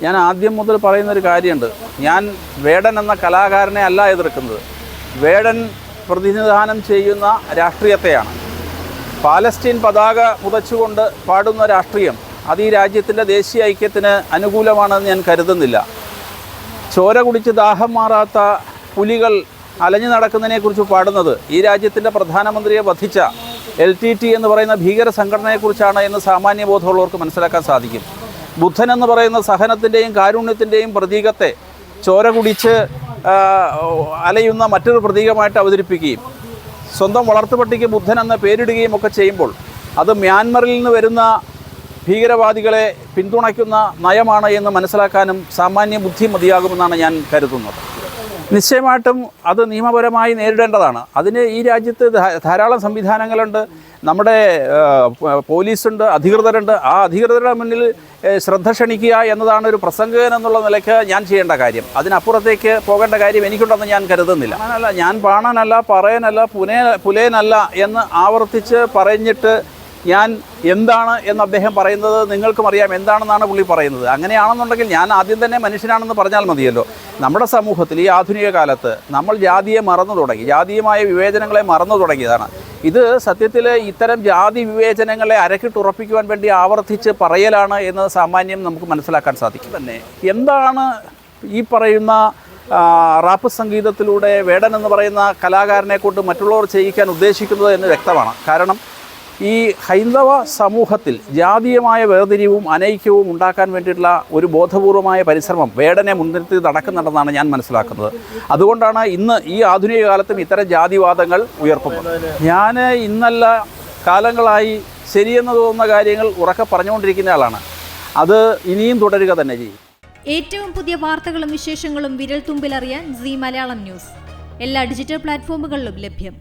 ഞാൻ ആദ്യം മുതൽ പറയുന്നൊരു കാര്യമുണ്ട്. ഞാൻ വേടൻ എന്ന കലാകാരനെ അല്ല എതിർക്കുന്നത്. വേടൻ പ്രതിനിധാനം ചെയ്യുന്ന രാഷ്ട്രീയത്തെയാണ്. പാലസ്തീൻ പതാക പുതച്ചുകൊണ്ട് പാടുന്ന രാഷ്ട്രീയം അത് ഈ രാജ്യത്തിൻ്റെ ദേശീയ ഐക്യത്തിന് അനുകൂലമാണെന്ന് ഞാൻ കരുതുന്നില്ല. ചോര കുടിച്ച് ദാഹം മാറാത്ത പുലികൾ അലഞ്ഞു നടക്കുന്നതിനെക്കുറിച്ച് പാടുന്നത് ഈ രാജ്യത്തിൻ്റെ പ്രധാനമന്ത്രിയെ വധിച്ച LTT എന്ന് പറയുന്ന ഭീകര സംഘടനയെക്കുറിച്ചാണ് എന്ന് സാമാന്യബോധമുള്ളവർക്ക് മനസ്സിലാക്കാൻ സാധിക്കും. ബുദ്ധൻ എന്ന് പറയുന്ന സഹനത്തിൻ്റെയും കാരുണ്യത്തിൻ്റെയും പ്രതീകത്തെ ചോര കുടിച്ച് അലയുന്ന മറ്റൊരു പ്രതീകമായിട്ട് അവതരിപ്പിക്കുകയും സ്വന്തം വളർത്തുപട്ടിക്ക് ബുദ്ധൻ എന്ന പേരിടുകയും ഒക്കെ ചെയ്യുമ്പോൾ അത് മ്യാൻമറിൽ നിന്ന് വരുന്ന ഭീകരവാദികളെ പിന്തുണയ്ക്കുന്ന നയമാണ് എന്ന് മനസ്സിലാക്കാനും സാമാന്യ ബുദ്ധി മതിയാകുമെന്നാണ് ഞാൻ കരുതുന്നത്. നിശ്ചയമായിട്ടും അത് നിയമപരമായി നേരിടേണ്ടതാണ്. അതിന് ഈ രാജ്യത്ത് ധാരാളം സംവിധാനങ്ങളുണ്ട്. നമ്മുടെ പോലീസുണ്ട്, അധികൃതരുണ്ട്. ആ അധികൃതരുടെ മുന്നിൽ ശ്രദ്ധ ക്ഷണിക്കുക എന്നതാണ് ഒരു പ്രസംഗകൻ എന്നുള്ള നിലയ്ക്ക് ഞാൻ ചെയ്യേണ്ട കാര്യം. അതിനപ്പുറത്തേക്ക് പോകേണ്ട കാര്യം എനിക്കുണ്ടെന്ന് ഞാൻ കരുതുന്നില്ല. ഞാൻ പാണനല്ല, പറയനല്ല, പുലേനല്ല എന്ന് ആവർത്തിച്ച് പറഞ്ഞിട്ട് ഞാൻ എന്താണ് എന്ന് അദ്ദേഹം പറയുന്നത് നിങ്ങൾക്കും അറിയാം എന്താണെന്നാണ് പുള്ളി പറയുന്നത്. അങ്ങനെയാണെന്നുണ്ടെങ്കിൽ ഞാൻ ആദ്യം തന്നെ മനുഷ്യനാണെന്ന് പറഞ്ഞാൽ മതിയല്ലോ. നമ്മുടെ സമൂഹത്തിൽ ഈ ആധുനിക കാലത്ത് നമ്മൾ ജാതിയെ മറന്നു തുടങ്ങി, ജാതീയമായ വിവേചനങ്ങളെ മറന്നു തുടങ്ങിയതാണ്. ഇത് സത്യത്തിൽ ഇത്തരം ജാതി വിവേചനങ്ങളെ അരക്കിട്ടുറപ്പിക്കുവാൻ വേണ്ടി ആവർത്തിച്ച് പറയലാണ് എന്ന് സാമാന്യം നമുക്ക് മനസ്സിലാക്കാൻ സാധിക്കും. തന്നെ എന്താണ് ഈ പറയുന്ന റാപ്പ് സംഗീതത്തിലൂടെ വേടൻ എന്ന് പറയുന്ന കലാകാരനെ കൊണ്ട് മറ്റുള്ളവർ ചെയ്യിക്കാൻ ഉദ്ദേശിക്കുന്നത് എന്ന് വ്യക്തമാണ്. കാരണം ഈ ഹൈന്ദവ സമൂഹത്തിൽ ജാതീയമായ വേർതിരിവും അനൈക്യവും ഉണ്ടാക്കാൻ വേണ്ടിയിട്ടുള്ള ഒരു ബോധപൂർവമായ പരിശ്രമം വേടനെ മുൻനിർത്തി നടക്കുന്നുണ്ടെന്നാണ് ഞാൻ മനസ്സിലാക്കുന്നത്. അതുകൊണ്ടാണ് ഇന്ന് ഈ ആധുനിക കാലത്തും ഇത്തരം ജാതിവാദങ്ങൾ ഉയർത്തുന്നത്. ഞാൻ ഇന്നല്ല കാലങ്ങളായി ശരിയെന്ന് തോന്നുന്ന കാര്യങ്ങൾ ഉറക്കെ പറഞ്ഞുകൊണ്ടിരിക്കുന്ന ആളാണ്. അത് ഇനിയും തുടരുക തന്നെ ചെയ്യും. ഏറ്റവും പുതിയ വാർത്തകളും വിശേഷങ്ങളും വിരൽ തുമ്പിലറിയാൻ സീ മലയാളം ന്യൂസ് എല്ലാ ഡിജിറ്റൽ പ്ലാറ്റ്ഫോമുകളിലും ലഭ്യം.